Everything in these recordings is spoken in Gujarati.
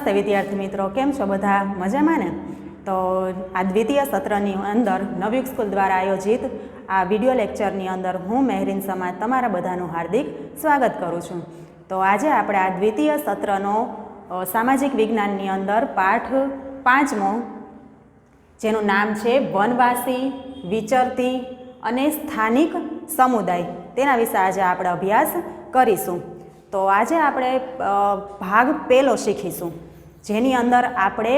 નમસ્તે વિદ્યાર્થી મિત્રો, કેમ છો બધા? મજામાં ને? તો આ દ્વિતીય સત્રની અંદર નવયુગ સ્કૂલ દ્વારા આયોજિત આ વિડિયો લેક્ચરની અંદર હું મહેરીન સમાજ તમારા બધાનું હાર્દિક સ્વાગત કરું છું. તો આજે આપણે આ દ્વિતીય સત્રનો સામાજિક વિજ્ઞાનની અંદર પાઠ 5મો, જેનું નામ છે વનવાસી, વિચરતી અને સ્થાનિક સમુદાય, તેના વિશે આજે આપણે અભ્યાસ કરીશું. તો આજે આપણે ભાગ પહેલો શીખીશું, જેની અંદર આપણે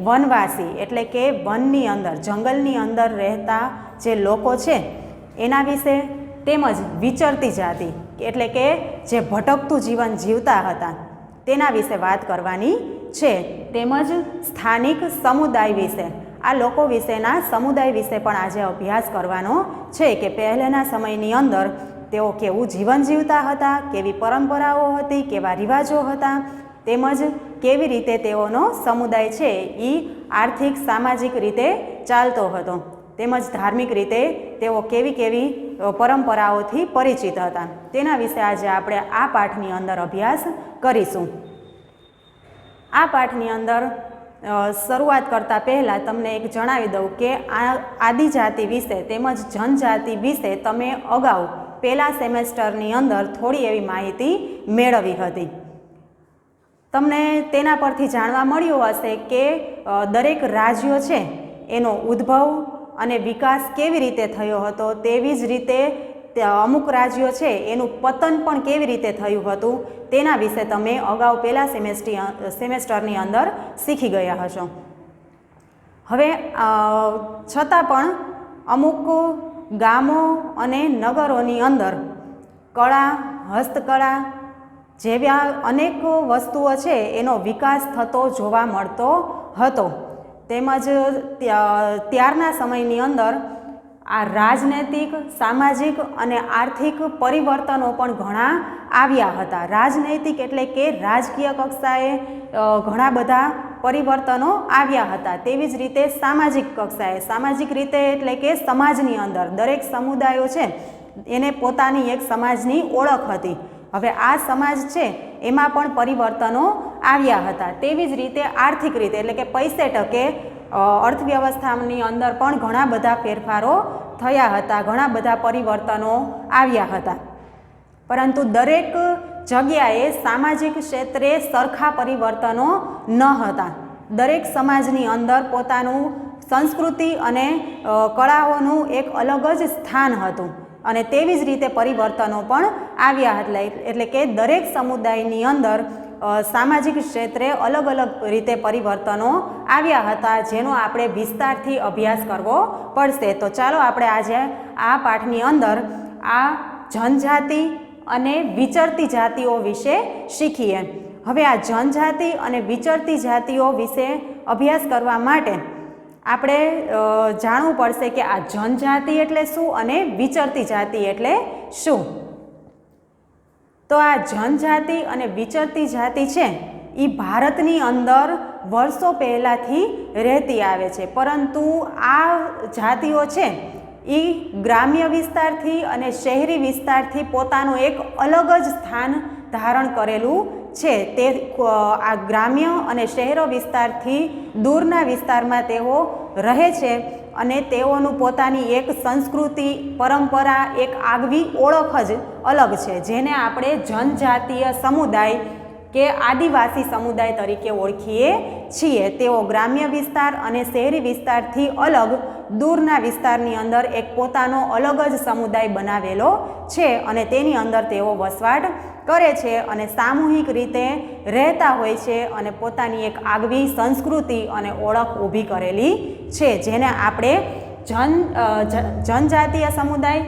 વનવાસી એટલે કે વનની અંદર, જંગલની અંદર રહેતા જે લોકો છે એના વિશે, તેમજ વિચરતી જાતિ એટલે કે જે ભટકતું જીવન જીવતા હતા તેના વિશે વાત કરવાની છે, તેમજ સ્થાનિક સમુદાય વિશે, આ લોકો વિશેના સમુદાય વિશે પણ આજે અભ્યાસ કરવાનો છે કે પહેલાંના સમયની અંદર તેઓ કેવું જીવન જીવતા હતા, કેવી પરંપરાઓ હતી, કેવા રિવાજો હતા, તેમજ કેવી રીતે તેઓનો સમુદાય છે એ આર્થિક સામાજિક રીતે ચાલતો હતો, તેમજ ધાર્મિક રીતે તેઓ કેવી કેવી પરંપરાઓથી પરિચિત હતા, તેના વિશે આજે આપણે આ પાઠની અંદર અભ્યાસ કરીશું. આ પાઠની અંદર શરૂઆત કરતાં પહેલાં તમને એક જણાવી દઉં કે આ આદિજાતિ વિશે તેમજ જનજાતિ વિશે તમે અગાઉ પહેલા સેમેસ્ટરની અંદર થોડી એવી માહિતી મેળવી હતી. તમને તેના પરથી જાણવા મળ્યું હશે કે દરેક રાજ્યો છે એનો ઉદ્ભવ અને વિકાસ કેવી રીતે થયો હતો, તેવી જ રીતે અમુક રાજ્યો છે એનું પતન પણ કેવી રીતે થયું હતું, તેના વિશે તમે અગાઉ પહેલા સેમેસ્ટરની અંદર શીખી ગયા હશો. હવે છતાં પણ અમુક ગામો અને નગરોની અંદર કળા, હસ્તકળા જેવા અનેક વસ્તુઓ છે એનો વિકાસ થતો જોવા મળતો હતો, તેમજ ત્યારના સમયની અંદર આ રાજનૈતિક, સામાજિક અને આર્થિક પરિવર્તનો પણ ઘણા આવ્યા હતા. રાજનૈતિક એટલે કે રાજકીય કક્ષાએ ઘણા બધા પરિવર્તનો આવ્યા હતા, તેવી જ રીતે સામાજિક કક્ષાએ, સામાજિક રીતે એટલે કે સમાજની અંદર દરેક સમુદાયો છે એને પોતાની એક સમાજની ઓળખ હતી. હવે આ સમાજ છે એમાં પણ પરિવર્તનો આવ્યા હતા. તેવી જ રીતે આર્થિક રીતે એટલે કે પૈસે ટકે અર્થવ્યવસ્થાની અંદર પણ ઘણા બધા ફેરફારો થયા હતા, ઘણા બધા પરિવર્તનો આવ્યા હતા. પરંતુ દરેક જગ્યાએ સામાજિક ક્ષેત્રે સરખા પરિવર્તનો ન હતા. દરેક સમાજની અંદર પોતાનું સંસ્કૃતિ અને કળાઓનું એક અલગ જ સ્થાન હતું, અને તેવી જ રીતે પરિવર્તનો પણ આવ્યા હતા. એટલે કે દરેક સમુદાયની અંદર સામાજિક ક્ષેત્રે અલગ અલગ રીતે પરિવર્તનો આવ્યા હતા, જેનો આપણે વિસ્તારથી અભ્યાસ કરવો પડશે. તો ચાલો આપણે આજે આ પાઠની અંદર આ જનજાતિ અને વિચરતી જાતિઓ વિશે શીખીએ. હવે આ જનજાતિ અને વિચરતી જાતિઓ વિશે અભ્યાસ કરવા માટે આપણે જાણવું પડશે કે આ જનજાતિ એટલે શું અને વિચરતી જાતિ એટલે શું. તો આ જનજાતિ અને વિચરતી જાતિ છે એ ભારતની અંદર વર્ષો પહેલાંથી રહેતી આવે છે, પરંતુ આ જાતિઓ છે એ ગ્રામ્ય વિસ્તારથી અને શહેરી વિસ્તારથી પોતાનું એક અલગ જ સ્થાન ધારણ કરેલું છે. તે આ ગ્રામ્ય અને શહેરો વિસ્તારથી દૂરના વિસ્તારમાં તેઓ રહે છે, અને તેઓનું પોતાની એક સંસ્કૃતિ, પરંપરા, એક આગવી ઓળખ જ અલગ છે, જેને આપણે જનજાતીય સમુદાય કે આદિવાસી સમુદાય તરીકે ઓળખીએ છીએ. તેઓ ગ્રામ્ય વિસ્તાર અને શહેરી વિસ્તારથી અલગ દૂરના વિસ્તારની અંદર એક પોતાનો અલગ જ સમુદાય બનાવેલો છે, અને તેની અંદર તેઓ વસવાટ કરે છે અને સામૂહિક રીતે રહેતા હોય છે, અને પોતાની એક આગવી સંસ્કૃતિ અને ઓળખ ઊભી કરેલી છે, જેને આપણે જનજાતીય સમુદાય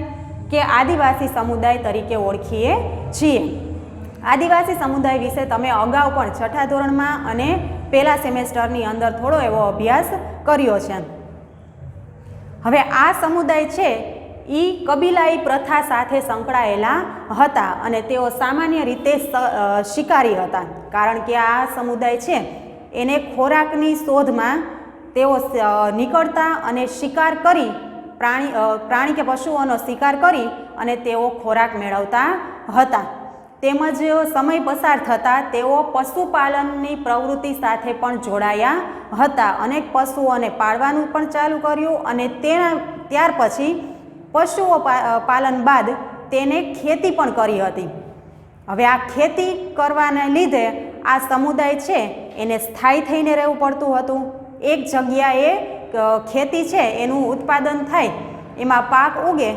કે આદિવાસી સમુદાય તરીકે ઓળખીએ છીએ. આદિવાસી સમુદાય વિશે તમે અગાઉ પણ છઠ્ઠા ધોરણમાં અને પહેલા સેમેસ્ટરની અંદર થોડો એવો અભ્યાસ કર્યો છે. હવે આ સમુદાય છે એ કબીલાઈ પ્રથા સાથે સંકળાયેલા હતા, અને તેઓ સામાન્ય રીતે શિકારી હતા, કારણ કે આ સમુદાય છે એને ખોરાકની શોધમાં તેઓ નીકળતા અને શિકાર કરી પ્રાણી કે પશુઓનો શિકાર કરી અને તેઓ ખોરાક મેળવતા હતા. તેમજ સમય પસાર થતાં તેઓ પશુપાલનની પ્રવૃત્તિ સાથે પણ જોડાયા હતા. અનેક પશુઓને પાળવાનું પણ ચાલુ કર્યું અને ત્યાર પછી પશુઓ પાલન બાદ તેને ખેતી પણ કરી હતી. હવે આ ખેતી કરવાને લીધે આ સમુદાય છે એને સ્થાયી થઈને રહેવું પડતું હતું. એક જગ્યાએ ખેતી છે એનું ઉત્પાદન થાય, એમાં પાક ઉગે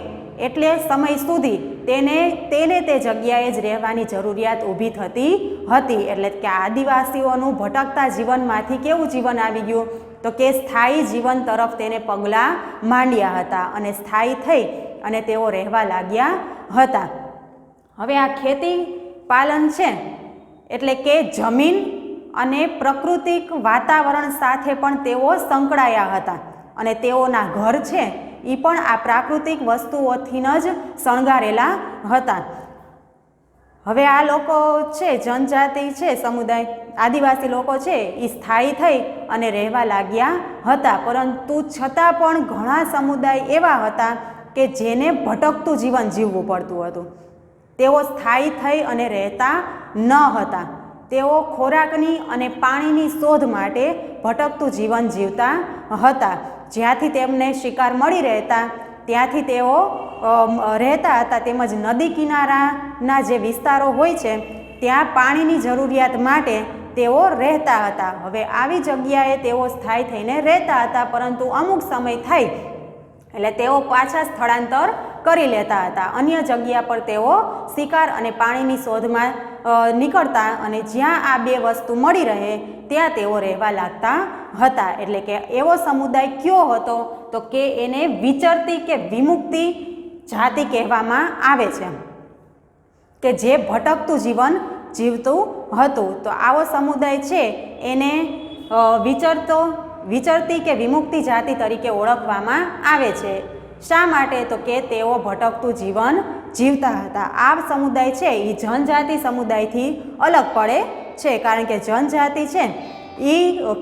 એટલે સમય સુધી તેને તે જગ્યાએ જ રહેવાની જરૂરિયાત ઊભી થતી હતી. એટલે કે આદિવાસીઓનું ભટકતા જીવનમાંથી કેવું જીવન આવી ગયું તો કે સ્થાયી જીવન તરફ તેને પગલાં માંડ્યા હતા અને સ્થાયી થઈ અને તેઓ રહેવા લાગ્યા હતા. હવે આ ખેતી પાલન છે એટલે કે જમીન અને પ્રાકૃતિક વાતાવરણ સાથે પણ તેઓ સંકળાયા હતા અને તેઓના ઘર છે એ પણ આ પ્રાકૃતિક વસ્તુઓથી જ શણગારેલા હતા. હવે આ લોકો છે જનજાતિ છે સમુદાય આદિવાસી લોકો છે એ સ્થાયી થઈ અને રહેવા લાગ્યા હતા. પરંતુ છતાં પણ ઘણા સમુદાય એવા હતા કે જેને ભટકતું જીવન જીવવું પડતું હતું. તેઓ સ્થાયી થઈ અને રહેતા ન હતા. તેઓ ખોરાકની અને પાણીની શોધ માટે ભટકતું જીવન જીવતા હતા. જ્યાંથી તેમને શિકાર મળી રહેતા ત્યાંથી તેઓ રહેતા હતા. તેમજ નદી કિનારાના જે વિસ્તારો હોય છે ત્યાં પાણીની જરૂરિયાત માટે તેઓ રહેતા હતા. હવે આવી જગ્યાએ તેઓ સ્થાયી થઈને રહેતા હતા, પરંતુ અમુક સમય થાય એટલે તેઓ પાછા સ્થળાંતર કરી લેતા હતા. અન્ય જગ્યા પર તેઓ શિકાર અને પાણીની શોધમાં નીકળતા અને જ્યાં આ બે વસ્તુ મળી રહે ત્યાં તેઓ રહેવા લાગતા હતા. એટલે કે એવો સમુદાય કયો હતો તો કે એને વિચરતી કે વિમુક્તિ જાતિ કહેવામાં આવે છે, કે જે ભટકતું જીવન જીવતું હતું. તો આવો સમુદાય છે એને વિચરતી કે વિમુક્તિ જાતિ તરીકે ઓળખવામાં આવે છે. શા માટે તો કે તેઓ ભટકતું જીવન જીવતા હતા. આ સમુદાય છે એ જનજાતિ સમુદાયથી અલગ પડે છે, કારણ કે જનજાતિ છે એ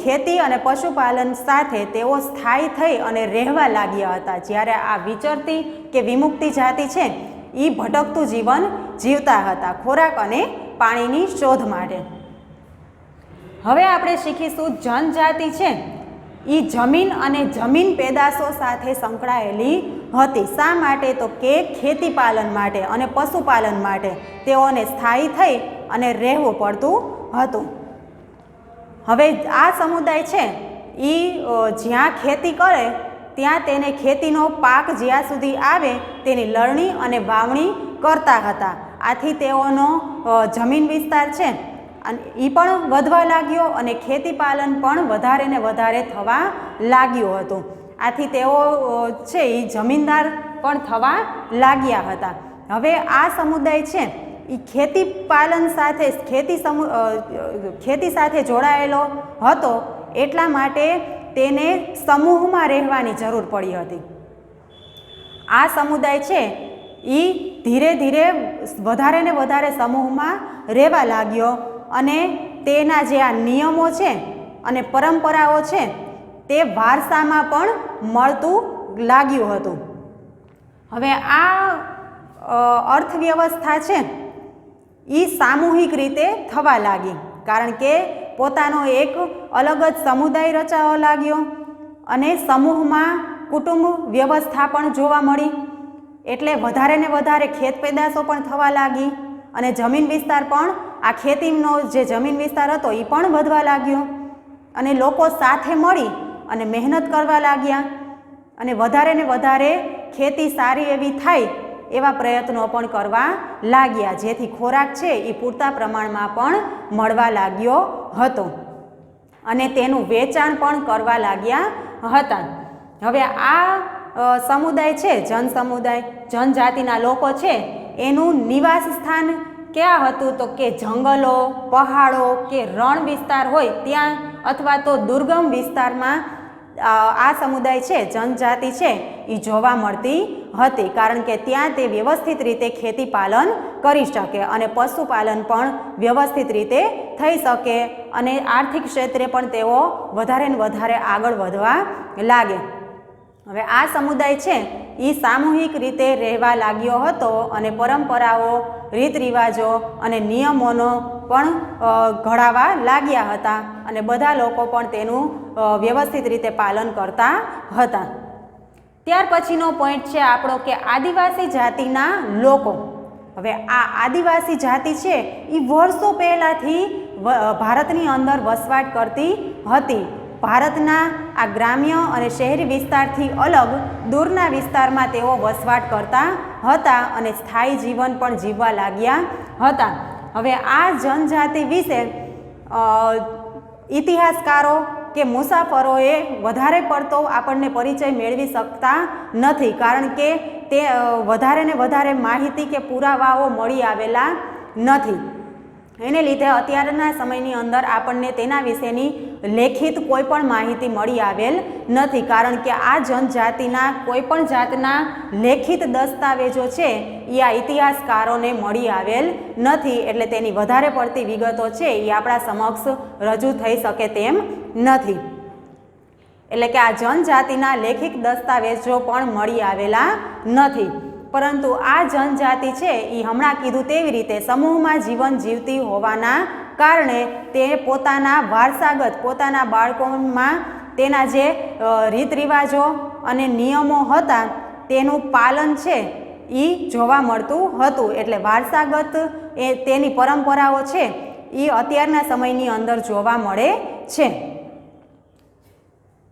ખેતી અને પશુપાલન સાથે તેઓ સ્થાયી થઈ અને રહેવા લાગ્યા હતા, જ્યારે આ વિચરતી કે વિમુક્તિ જાતિ છે એ ભટકતું જીવન જીવતા હતા ખોરાક અને પાણીની શોધ માટે. હવે આપણે શીખીશું જનજાતિ છે એ જમીન અને જમીન પેદાશો સાથે સંકળાયેલી હતી. શા માટે તો કે ખેતી પાલન માટે અને પશુપાલન માટે તેઓને સ્થાયી થઈ અને રહેવું પડતું હતું. હવે આ સમુદાય છે એ જ્યાં ખેતી કરે ત્યાં તેને ખેતીનો પાક જ્યાં સુધી આવે તેની લણણી અને વાવણી કરતા હતા. આથી તેઓનો જમીન વિસ્તાર છે અને એ પણ વધવા લાગ્યો અને ખેતી પાલન પણ વધારે ને વધારે થવા લાગ્યું હતું. આથી તેઓ છે એ જમીનદાર પણ થવા લાગ્યા હતા. હવે આ સમુદાય છે એ ખેતી પાલન સાથે ખેતી સાથે જોડાયેલો હતો, એટલા માટે તેને સમૂહમાં રહેવાની જરૂર પડી હતી. આ સમુદાય છે એ ધીરે ધીરે વધારે ને વધારે સમૂહમાં રહેવા લાગ્યો અને તેના જે આ નિયમો છે અને પરંપરાઓ છે તે વારસામાં પણ મળતું લાગ્યું હતું. હવે આ અર્થવ્યવસ્થા છે એ સામૂહિક રીતે થવા લાગી, કારણ કે પોતાનો એક અલગ જ સમુદાય રચાવા લાગ્યો અને સમૂહમાં કુટુંબ વ્યવસ્થા પણ જોવા મળી. એટલે વધારે ને વધારે ખેત પેદાશો પણ થવા લાગી અને જમીન વિસ્તાર પણ આ ખેતીનો જે જમીન વિસ્તાર હતો એ પણ વધવા લાગ્યો અને લોકો સાથે મળી અને મહેનત કરવા લાગ્યા અને વધારે ને વધારે ખેતી સારી એવી થાય એવા પ્રયત્નો પણ કરવા લાગ્યા, જેથી ખોરાક છે એ પૂરતા પ્રમાણમાં પણ મળવા લાગ્યો હતો અને તેનું વેચાણ પણ કરવા લાગ્યા હતા. હવે આ સમુદાય છે જનજાતિના લોકો છે એનું નિવાસ સ્થાન ક્યાં હતું તો કે જંગલો, પહાડો કે રણ વિસ્તાર હોય ત્યાં અથવા તો દુર્ગમ વિસ્તારમાં આ સમુદાય છે જનજાતિ છે એ જોવા મળતી હતી, કારણ કે ત્યાં તે વ્યવસ્થિત રીતે ખેતી પાલન કરી શકે અને પશુપાલન પણ વ્યવસ્થિત રીતે થઈ શકે અને આર્થિક ક્ષેત્રે પણ તેઓ વધારે ને વધારે આગળ વધવા લાગે. હવે આ સમુદાય છે એ સામૂહિક રીતે રહેવા લાગ્યો હતો અને પરંપરાઓ, રીત રિવાજો અને નિયમોનો પણ ઘડાવા લાગ્યા હતા અને બધા લોકો પણ તેનું વ્યવસ્થિત રીતે પાલન કરતા હતા. ત્યાર પછીનો પોઈન્ટ છે આપણો કે આદિવાસી જાતિના લોકો. હવે આ આદિવાસી જાતિ છે એ વર્ષો પહેલાંથી ભારતની અંદર વસવાટ કરતી હતી. ભારતના આ ગ્રામ્ય અને શહેરી વિસ્તારથી અલગ દૂરના વિસ્તારમાં તેઓ વસવાટ કરતા હતા અને સ્થાયી જીવન પણ જીવવા લાગ્યા હતા. હવે આ જનજાતિ વિશે ઇતિહાસકારો કે મુસાફરોએ વધારે પડતો આપણને પરિચય મેળવી શકતા નથી, કારણ કે તે વધારે ને વધારે માહિતી કે પુરાવાઓ મળી આવેલા નથી. એને લીધે અત્યારના સમયની અંદર આપણને તેના વિશેની લેખિત કોઈ પણ માહિતી મળી આવેલ નથી, કારણ કે આ જનજાતિના કોઈ પણ જાતના લેખિત દસ્તાવેજો છે એ આ ઇતિહાસકારોને મળી આવેલ નથી. એટલે તેની વધારે પડતી વિગતો છે એ આપણા સમક્ષ રજૂ થઈ શકે તેમ નથી. એટલે કે આ જનજાતિના લેખિત દસ્તાવેજો પણ મળી આવેલા નથી. પરંતુ આ જનજાતિ છે એ હમણાં કીધું તેવી રીતે સમૂહમાં જીવન જીવતી હોવાના કારણે તે પોતાના વારસાગત પોતાના બાળકોમાં તેના જે રીત રિવાજો અને નિયમો હતા તેનું પાલન છે એ જોવા મળતું હતું. એટલે વારસાગત તેની પરંપરાઓ છે એ અત્યારના સમયની અંદર જોવા મળે છે.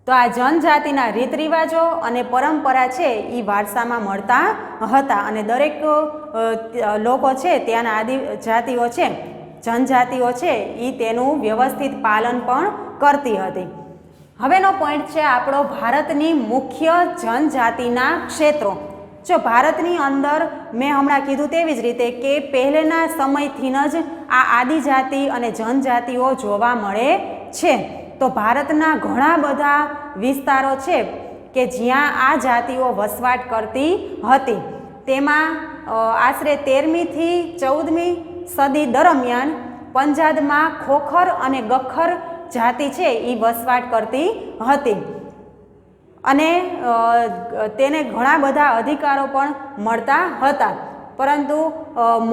તો આ જનજાતિના રીત રિવાજો અને પરંપરા છે એ વારસામાં મળતા હતા અને દરેક લોકો છે ત્યાંના આદિજાતિઓ છે, જનજાતિઓ છે એ તેનું વ્યવસ્થિત પાલન પણ કરતી હતી. હવેનો પોઈન્ટ છે આપણો ભારતની મુખ્ય જનજાતિના ક્ષેત્રો. જો ભારતની અંદર મેં હમણાં કીધું તેવી જ રીતે કે પહેલેના સમયથી જ આ આદિજાતિ અને જનજાતિઓ જોવા મળે છે. તો ભારતના ઘણા બધા વિસ્તારો છે કે જ્યાં આ જાતિઓ વસવાટ કરતી હતી. તેમાં આશરે 13મી થી 14મી સદી દરમિયાન પંજાબમાં ખોખર અને ગખ્ખર જાતિ છે એ વસવાટ કરતી હતી અને તેને ઘણા બધા અધિકારો પણ મળતા હતા. પરંતુ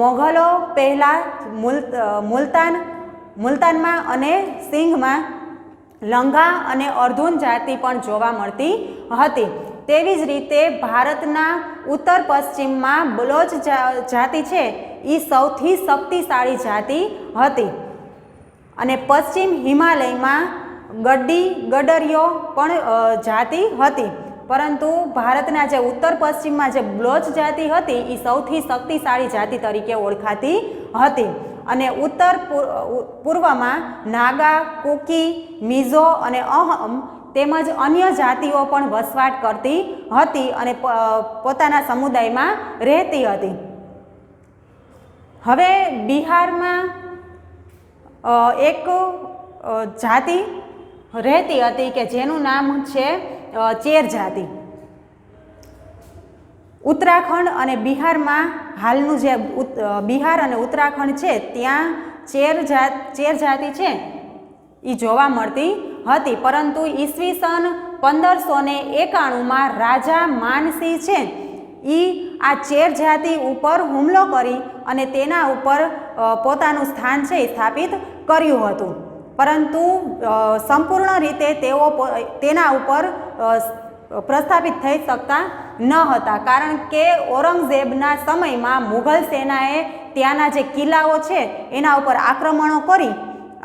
મોગલો પહેલાં મુલતાનમાં અને સિંઘમાં લંગા અને અર્ધુન જાતિ પણ જોવા મળતી હતી. તેવી જ રીતે ભારતના ઉત્તર પશ્ચિમમાં બલોચ જાતિ છે એ સૌથી શક્તિશાળી જાતિ હતી અને પશ્ચિમ હિમાલયમાં ગડરીઓ પણ જાતિ હતી. પરંતુ ભારતના જે ઉત્તર પશ્ચિમમાં જે બલોચ જાતિ હતી એ સૌથી શક્તિશાળી જાતિ તરીકે ઓળખાતી હતી અને ઉત્તર પૂર્વમાં નાગા, કુકી, મિઝો અને અહમ તેમજ અન્ય જાતિઓ પણ વસવાટ કરતી હતી અને પોતાના સમુદાયમાં રહેતી હતી. હવે બિહારમાં એક જાતિ રહેતી હતી કે જેનું નામ છે ચેર જાતિ. ઉત્તરાખંડ અને બિહારમાં હાલનું જે બિહાર અને ઉત્તરાખંડ છે ત્યાં ચેર જાતિ છે એ જોવા મળતી હતી. પરંતુ ઈસવીસન 1591માં રાજા માનસિંહ છે એ આ ચેર જાતિ ઉપર હુમલો કરી અને તેના ઉપર પોતાનું સ્થાન છે એ સ્થાપિત કર્યું હતું. પરંતુ સંપૂર્ણ રીતે તેઓ તેના ઉપર પ્રસ્થાપિત થઈ શકતા ન હતા, કારણ કે ઔરંગઝેબના સમયમાં મુઘલ સેનાએ ત્યાંના જે કિલ્લાઓ છે એના ઉપર આક્રમણો કરી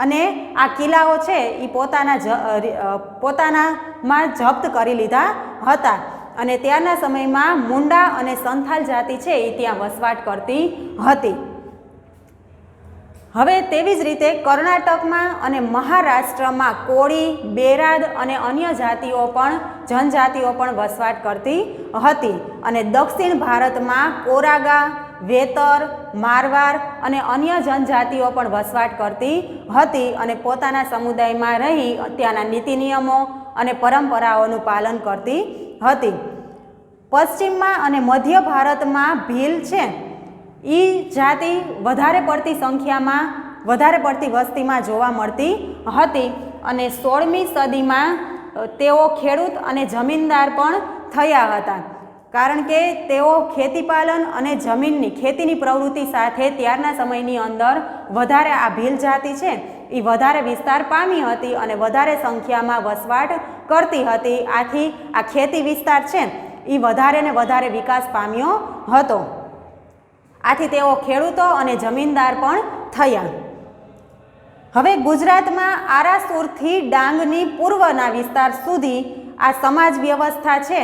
અને આ કિલ્લાઓ છે એ પોતાનામાં જપ્ત કરી લીધા હતા અને ત્યારના સમયમાં મુંડા અને સંથાલ જાતિ છે એ ત્યાં વસવાટ કરતી હતી. હવે તેવી જ રીતે કર્ણાટકમાં અને મહારાષ્ટ્રમાં કોળી, બેરાદ અને અન્ય જનજાતિઓ પણ વસવાટ કરતી હતી અને દક્ષિણ ભારતમાં કોરાગા, વેતર, મારવાડ અને અન્ય જનજાતિઓ પણ વસવાટ કરતી હતી અને પોતાના સમુદાયમાં રહી ત્યાંના નીતિ નિયમો અને પરંપરાઓનું પાલન કરતી હતી. પશ્ચિમમાં અને મધ્ય ભારતમાં ભીલ છે એ જાતિ વધારે પડતી સંખ્યામાં વધારે પડતી વસ્તીમાં જોવા મળતી હતી અને 16મી સદીમાં તેઓ ખેડૂત અને જમીનદાર પણ થયા હતા, કારણ કે તેઓ ખેતીપાલન અને જમીનની ખેતીની પ્રવૃત્તિ સાથે ત્યારના સમયની અંદર વધારે આ ભીલ જાતિ છે એ વધારે વિસ્તાર પામી હતી અને વધારે સંખ્યામાં વસવાટ કરતી હતી. આથી આ ખેતી વિસ્તાર છે એ વધારે ને વધારે વિકાસ પામ્યો હતો. આથી તેઓ ખેડૂતો અને જમીનદાર પણ થયા. હવે ગુજરાતમાં આરાસુરથી ડાંગની પૂર્વના વિસ્તાર સુધી આ સમાજ વ્યવસ્થા છે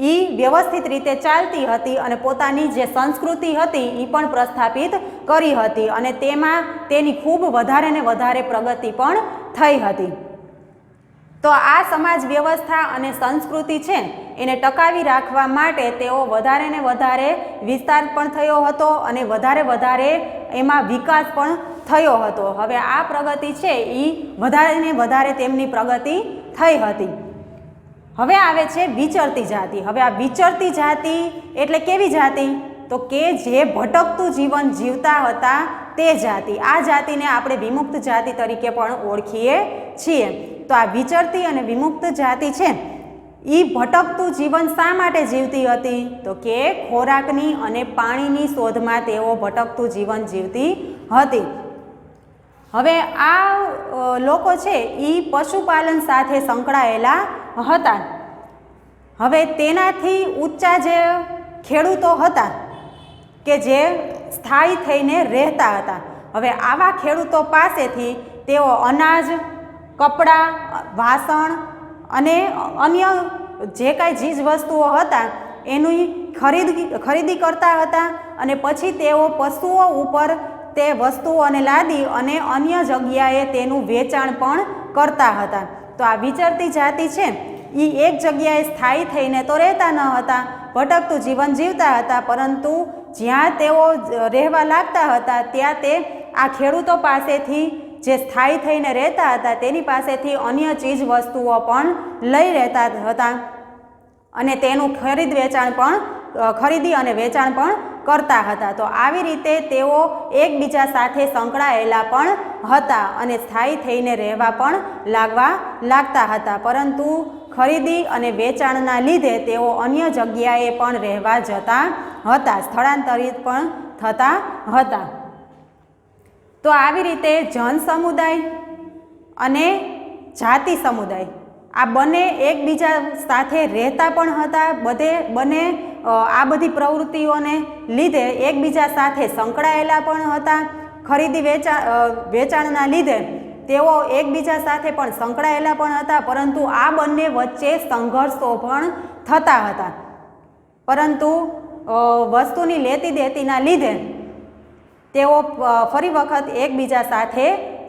એ વ્યવસ્થિત રીતે ચાલતી હતી અને પોતાની જે સંસ્કૃતિ હતી એ પણ પ્રસ્થાપિત કરી હતી અને તેમાં તેની ખૂબ વધારે ને વધારે પ્રગતિ પણ થઈ હતી. તો આ સમાજ વ્યવસ્થા અને સંસ્કૃતિ છે એને ટકાવી રાખવા માટે તેઓ વધારે ને વધારે વિસ્તાર પણ થયો હતો અને વધારે એમાં વિકાસ પણ થયો હતો. હવે આ પ્રગતિ છે એ વધારે ને વધારે તેમની પ્રગતિ થઈ હતી. હવે આવે છે વિચરતી જાતિ. હવે આ વિચરતી જાતિ એટલે કેવી જાતિ? તો કે જે ભટકતું જીવન જીવતા હતા તે જાતિ. આ જાતિને આપણે વિમુક્ત જાતિ તરીકે પણ ઓળખીએ છીએ. તો આ વિચરતી અને વિમુક્ત જાતિ છે એ ભટકતું જીવન શા માટે જીવતી હતી? તો કે ખોરાકની અને પાણીની શોધમાં તેઓ ભટકતું જીવન જીવતી હતી. હવે આ લોકો છે એ પશુપાલન સાથે સંકળાયેલા હતા. હવે તેનાથી ઊંચા જે ખેડૂતો હતા કે જે સ્થાયી થઈને રહેતા હતા, હવે આવા ખેડૂતો પાસેથી તેઓ અનાજ, કપડાં, વાસણ અને અન્ય જે કાંઈ ચીજ વસ્તુઓ હતા એની ખરીદી કરતા હતા અને પછી તેઓ પશુઓ ઉપર તે વસ્તુઓને લાદી અને અન્ય જગ્યાએ તેનું વેચાણ પણ કરતા હતા. તો આ વિચરતી જાતિ છે એ એક જગ્યાએ સ્થાયી થઈને તો રહેતા ન હતા, ભટકતું જીવન જીવતા હતા, પરંતુ જ્યાં તેઓ રહેવા લાગતા હતા ત્યાં તે આ ખેડૂતો પાસેથી જે સ્થાયી થઈને રહેતા હતા તેની પાસેથી અન્ય ચીજ વસ્તુઓ પણ લઈ રહેતા હતા અને તેનું ખરીદી અને વેચાણ પણ કરતા હતા. તો આવી રીતે તેઓ એકબીજા સાથે સંકળાયેલા પણ હતા અને સ્થાયી થઈને રહેવા પણ લાગતા હતા, પરંતુ ખરીદી અને વેચાણના લીધે તેઓ અન્ય જગ્યાએ પણ રહેવા જતા હતા, સ્થળાંતરિત પણ થતા હતા. તો આવી રીતે જન સમુદાય અને જાતિ સમુદાય આ બંને એકબીજા સાથે રહેતા પણ હતા. બંને આ બધી પ્રવૃત્તિઓને લીધે એકબીજા સાથે સંકળાયેલા પણ હતા. ખરીદી વેચાણના લીધે તેઓ એકબીજા સાથે પણ સંકળાયેલા પણ હતા, પરંતુ આ બંને વચ્ચે સંઘર્ષો પણ થતા હતા. પરંતુ વસ્તુની લેતી દેતીના લીધે તેઓ ફરી વખત એકબીજા સાથે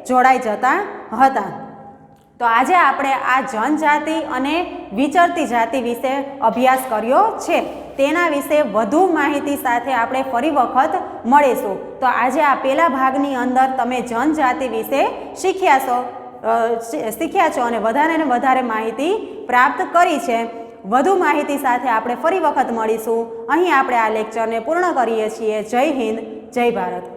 જોડાઈ જતા હતા. તો આજે આપણે આ જનજાતિ અને વિચરતી જાતિ વિશે અભ્યાસ કર્યો છે. તેના વિશે વધુ માહિતી સાથે આપણે ફરી વખત મળીશું. તો આજે આ પહેલા ભાગની અંદર તમે જનજાતિ વિશે શીખ્યા છો અને વધારે માહિતી પ્રાપ્ત કરી છે. વધુ માહિતી સાથે આપણે ફરી વખત મળીશું. અહીં આપણે આ લેક્ચરને પૂર્ણ કરીએ છીએ. જય હિન્દ, જય ભારત.